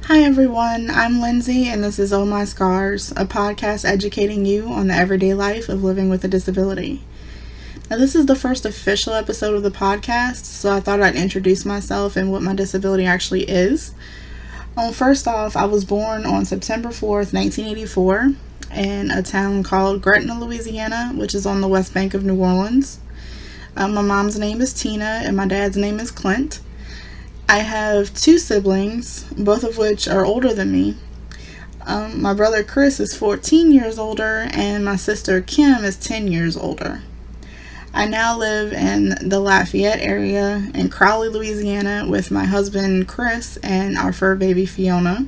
Hi everyone, I'm Lindsay and this is Oh My Scars, a podcast educating you on the everyday life of living with a disability. Now this is the first official episode of the podcast, so I thought I'd introduce myself and what my disability actually is. First off, I was born on September 4th, 1984 in a town called Gretna, Louisiana, which is on the west bank of New Orleans. My mom's name is Tina and my dad's name is Clint. I have two siblings, both of which are older than me. My brother Chris is 14 years older, and my sister Kim is 10 years older. I now live in the Lafayette area in Crowley, Louisiana, with my husband Chris and our fur baby Fiona.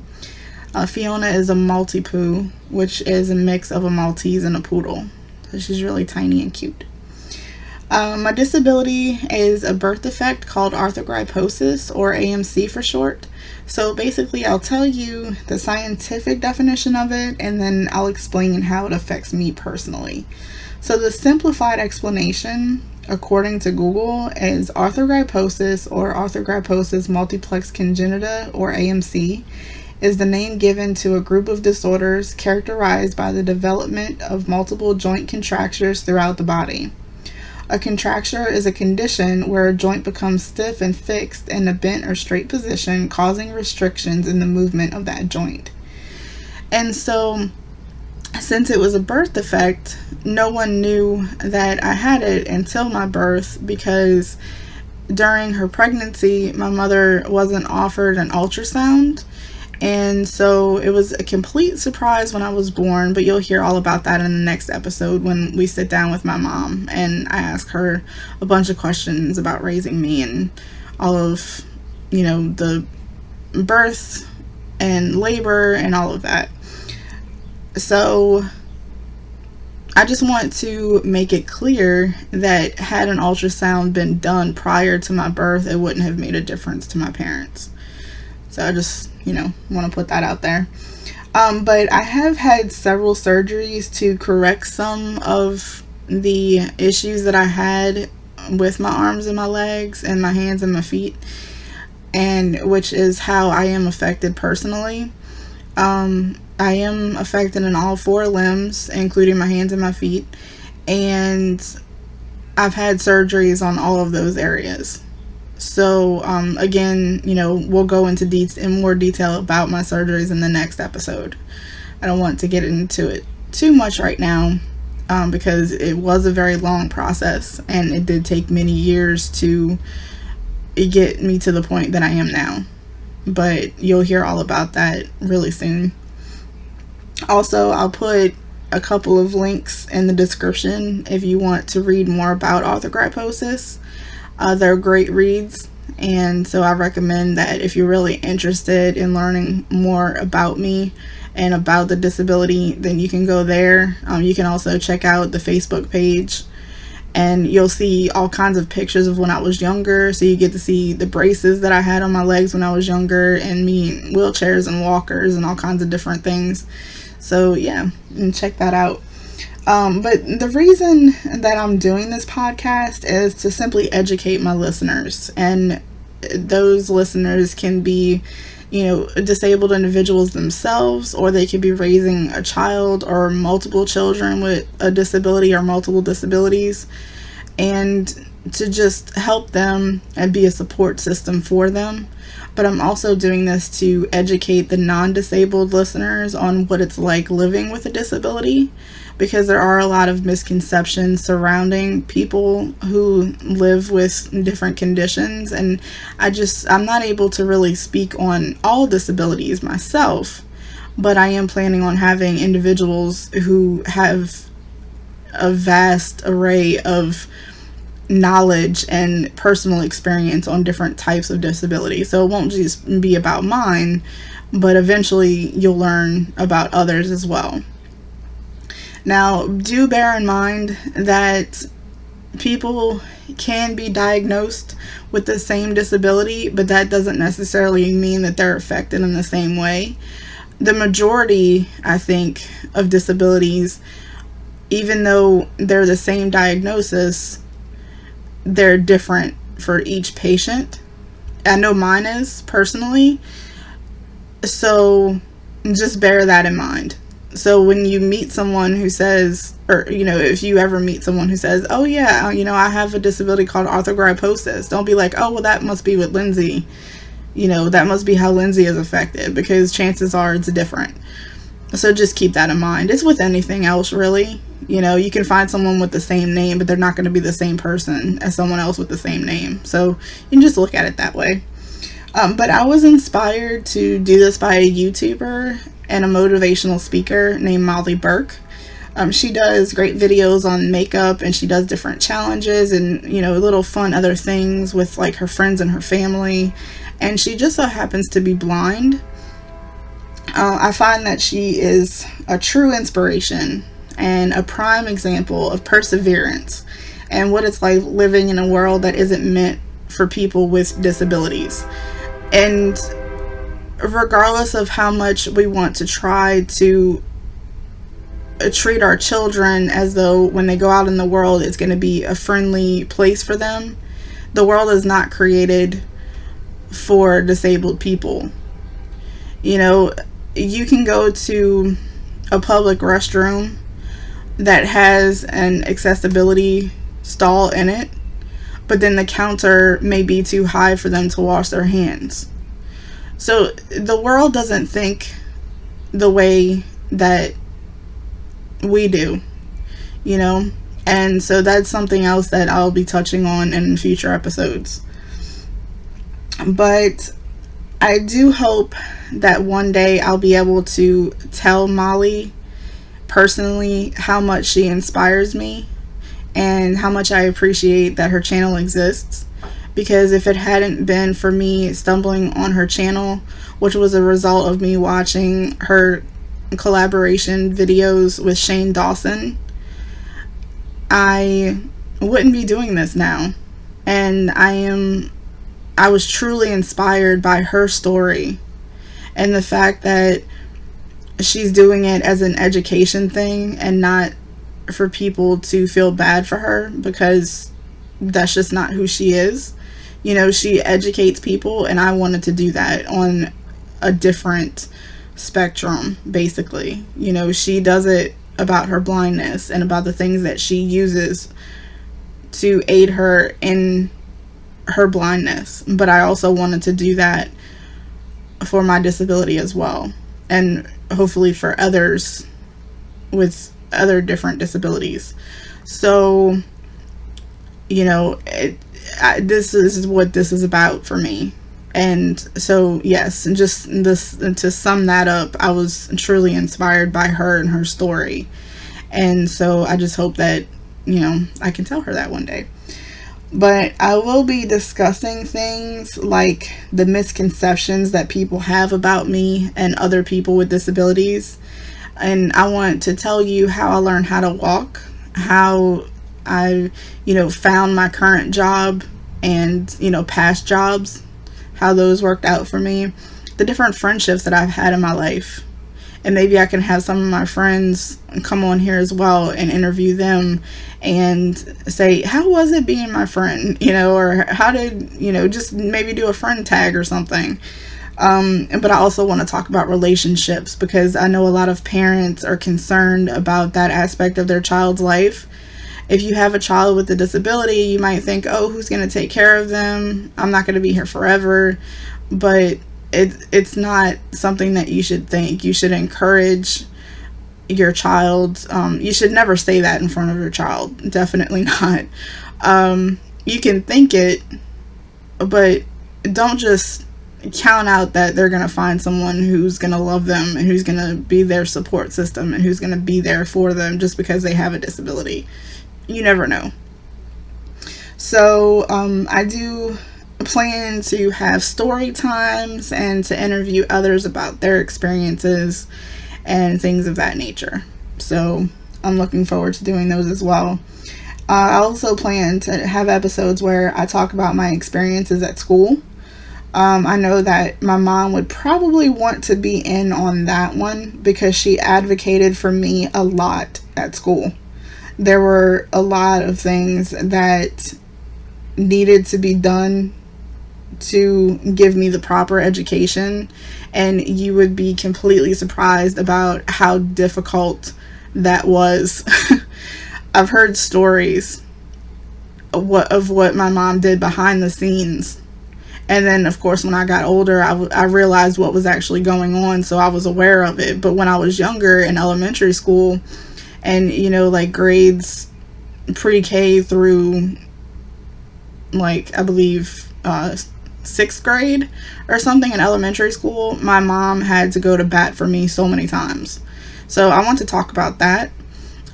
Fiona is a Maltipoo, which is a mix of a Maltese and a poodle. So she's really tiny and cute. My disability is a birth defect called arthrogryposis, or AMC for short. So basically I'll tell you the scientific definition of it and then I'll explain how it affects me personally. So the simplified explanation, according to Google, is arthrogryposis or arthrogryposis multiplex congenita, or AMC, is the name given to a group of disorders characterized by the development of multiple joint contractures throughout the body. A contracture is a condition where a joint becomes stiff and fixed in a bent or straight position, causing restrictions in the movement of that joint. And so, since it was a birth defect, no one knew that I had it until my birth, because during her pregnancy, my mother wasn't offered an ultrasound. And so it was a complete surprise when I was born, but you'll hear all about that in the next episode when we sit down with my mom and I ask her a bunch of questions about raising me and all of, the birth and labor and all of that. So I just want to make it clear that had an ultrasound been done prior to my birth, it wouldn't have made a difference to my parents. So I just, want to put that out there. But I have had several surgeries to correct some of the issues that I had with my arms and my legs and my hands and my feet, and which is how I am affected personally. I am affected in all four limbs, including my hands and my feet, and I've had surgeries on all of those areas. So, again, we'll go into in more detail about my surgeries in the next episode. I don't want to get into it too much right now, because it was a very long process and it did take many years to get me to the point that I am now. But you'll hear all about that really soon. Also, I'll put a couple of links in the description if you want to read more about arthrogryposis. They're great reads, and so I recommend that if you're really interested in learning more about me and about the disability, then you can go there. You can also check out the Facebook page, and you'll see all kinds of pictures of when I was younger, so you get to see the braces that I had on my legs when I was younger, and me in wheelchairs and walkers and all kinds of different things. So yeah, and check that out. But the reason that I'm doing this podcast is to simply educate my listeners, and those listeners can be, disabled individuals themselves, or they could be raising a child or multiple children with a disability or multiple disabilities, and to just help them and be a support system for them. But I'm also doing this to educate the non-disabled listeners on what it's like living with a disability, because there are a lot of misconceptions surrounding people who live with different conditions, and I'm not able to really speak on all disabilities myself, but I am planning on having individuals who have a vast array of knowledge and personal experience on different types of disability. So it won't just be about mine, but eventually you'll learn about others as well. Now, do bear in mind that people can be diagnosed with the same disability, but that doesn't necessarily mean that they're affected in the same way. The majority, I think, of disabilities, even though they're the same diagnosis, they're different for each patient. I know mine is, personally. So just bear that in mind. So when you meet someone who says, or, if you ever meet someone who says, oh yeah, I have a disability called arthrogryposis, don't be like, oh, well, that must be what Lindsay, that must be how Lindsay is affected, because chances are it's different. So just keep that in mind. It's with anything else, really. You can find someone with the same name, but they're not going to be the same person as someone else with the same name. So you can just look at it that way. But I was inspired to do this by a YouTuber and a motivational speaker named Molly Burke. She does great videos on makeup, and she does different challenges and, little fun other things with like her friends and her family. And she just so happens to be blind. I find that she is a true inspiration and a prime example of perseverance and what it's like living in a world that isn't meant for people with disabilities. And regardless of how much we want to try to treat our children as though when they go out in the world it's going to be a friendly place for them, the world is not created for disabled people. You can go to a public restroom that has an accessibility stall in it, but then the counter may be too high for them to wash their hands. So the world doesn't think the way that we do, and so that's something else that I'll be touching on in future episodes. But I do hope that one day I'll be able to tell Molly personally how much she inspires me and how much I appreciate that her channel exists. Because if it hadn't been for me stumbling on her channel, which was a result of me watching her collaboration videos with Shane Dawson, I wouldn't be doing this now. And I was truly inspired by her story and the fact that she's doing it as an education thing and not for people to feel bad for her, because that's just not who she is. She educates people, and I wanted to do that on a different spectrum, basically. She does it about her blindness and about the things that she uses to aid her in her blindness, but I also wanted to do that for my disability as well, and hopefully for others with other different disabilities. So this is what this is about for me. And so yes, and just this, and to sum that up, I was truly inspired by her and her story, and so I just hope that I can tell her that one day. But I will be discussing things like the misconceptions that people have about me and other people with disabilities. And I want to tell you how I learned how to walk, how I, found my current job and, past jobs, how those worked out for me, the different friendships that I've had in my life. And maybe I can have some of my friends come on here as well and interview them and say, how was it being my friend? Or how did, just maybe do a friend tag or something. But I also want to talk about relationships, because I know a lot of parents are concerned about that aspect of their child's life. If you have a child with a disability, you might think, oh, who's going to take care of them? I'm not going to be here forever. But it's not something that you should think. You should encourage your child. You should never say that in front of your child. Definitely not. You can think it, but don't just count out that they're going to find someone who's going to love them and who's going to be their support system and who's going to be there for them just because they have a disability. You never know. So I do plan to have story times and to interview others about their experiences and things of that nature. So I'm looking forward to doing those as well. I also plan to have episodes where I talk about my experiences at school. I know that my mom would probably want to be in on that one because she advocated for me a lot at school. There were a lot of things that needed to be done to give me the proper education, and you would be completely surprised about how difficult that was. I've heard stories of what my mom did behind the scenes. And then, of course, when I got older, I realized what was actually going on, so I was aware of it. But when I was younger in elementary school, and, like grades pre-K through, like, I believe, 6th grade or something in elementary school, my mom had to go to bat for me so many times. So I want to talk about that.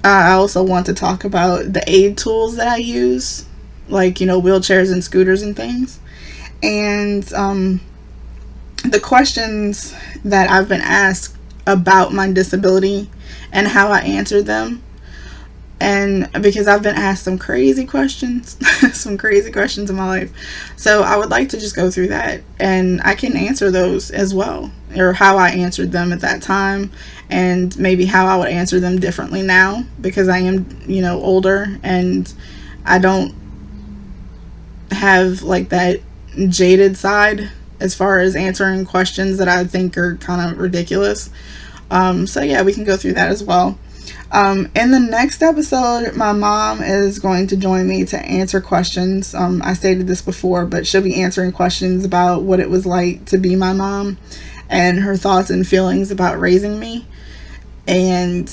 I also want to talk about the aid tools that I use, like, wheelchairs and scooters and things. And the questions that I've been asked about my disability and how I answered them. And because I've been asked some crazy questions, some crazy questions in my life. So I would like to just go through that, and I can answer those as well, or how I answered them at that time, and maybe how I would answer them differently now, because I am, older, and I don't have like that jaded side as far as answering questions that I think are kind of ridiculous. So yeah, we can go through that as well. In the next episode, my mom is going to join me to answer questions. I stated this before, but she'll be answering questions about what it was like to be my mom and her thoughts and feelings about raising me. And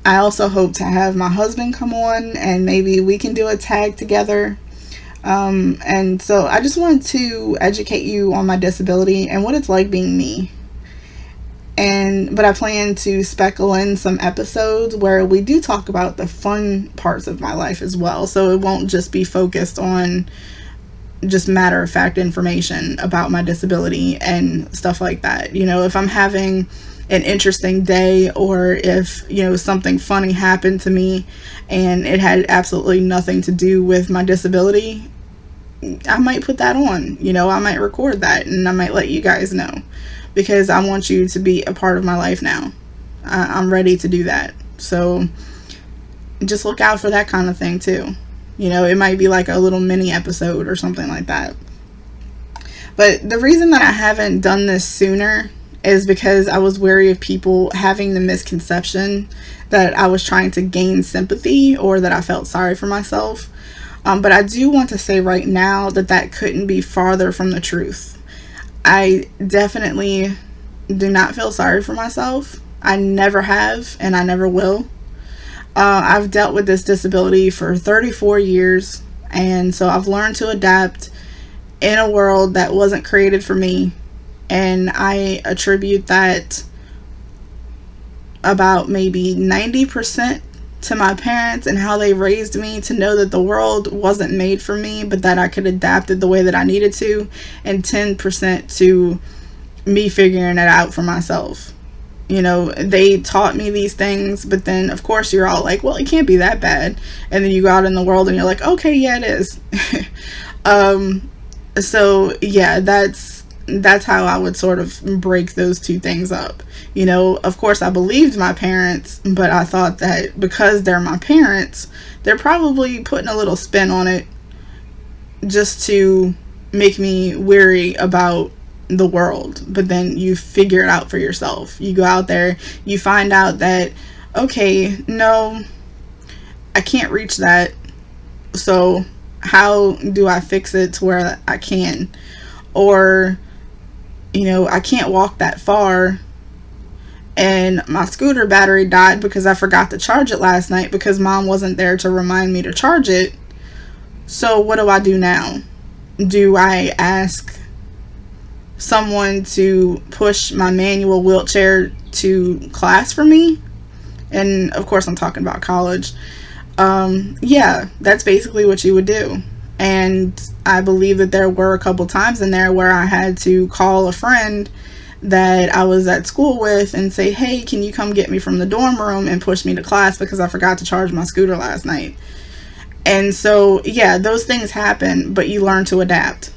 I also hope to have my husband come on, and maybe we can do a tag together. And so I just wanted to educate you on my disability and what it's like being me. But I plan to speckle in some episodes where we do talk about the fun parts of my life as well. So it won't just be focused on just matter of fact information about my disability and stuff like that. If I'm having an interesting day, or if, something funny happened to me and it had absolutely nothing to do with my disability, I might put that on. I might record that, and I might let you guys know, because I want you to be a part of my life now. I'm ready to do that. So just look out for that kind of thing too. It might be like a little mini episode or something like that. But the reason that I haven't done this sooner is because I was wary of people having the misconception that I was trying to gain sympathy, or that I felt sorry for myself. But I do want to say right now that couldn't be farther from the truth. I definitely do not feel sorry for myself. I never have, and I never will. I've dealt with this disability for 34 years, and so I've learned to adapt in a world that wasn't created for me, and I attribute that about maybe 90% to my parents and how they raised me to know that the world wasn't made for me, but that I could adapt it the way that I needed to, and 10% to me figuring it out for myself. They taught me these things, but then of course you're all like, well, it can't be that bad, and then you go out in the world and you're like, okay, yeah, it is. So yeah, that's how I would sort of break those two things up. Of course I believed my parents, but I thought that because they're my parents, they're probably putting a little spin on it just to make me weary about the world. But then you figure it out for yourself. You go out there, you find out that, okay, no, I can't reach that. So how do I fix it to where I can? Or, I can't walk that far, and my scooter battery died because I forgot to charge it last night because mom wasn't there to remind me to charge it. So what do I do now? Do I ask someone to push my manual wheelchair to class for me? And of course I'm talking about college. Yeah, that's basically what you would do. And I believe that there were a couple times in there where I had to call a friend that I was at school with and say, hey, can you come get me from the dorm room and push me to class because I forgot to charge my scooter last night. And so, yeah, those things happen, but you learn to adapt.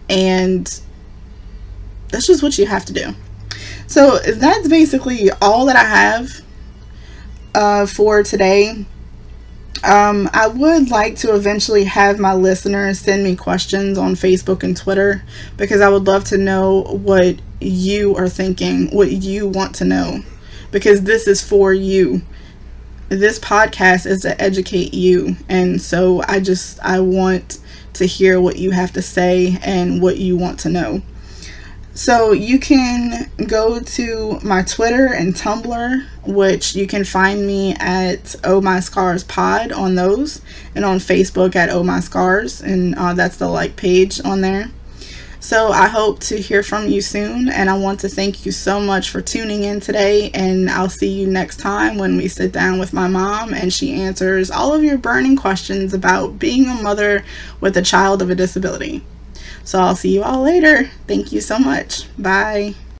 And that's just what you have to do. So that's basically all that I have for today. I would like to eventually have my listeners send me questions on Facebook and Twitter, because I would love to know what you are thinking, what you want to know, because this is for you. This podcast is to educate you, and so I want to hear what you have to say and what you want to know. So you can go to my Twitter and Tumblr, which you can find me at Oh My Scars Pod on those, and on Facebook at Oh My Scars, and that's the like page on there. So I hope to hear from you soon, and I want to thank you so much for tuning in today, and I'll see you next time when we sit down with my mom and she answers all of your burning questions about being a mother with a child of a disability. So I'll see you all later. Thank you so much. Bye.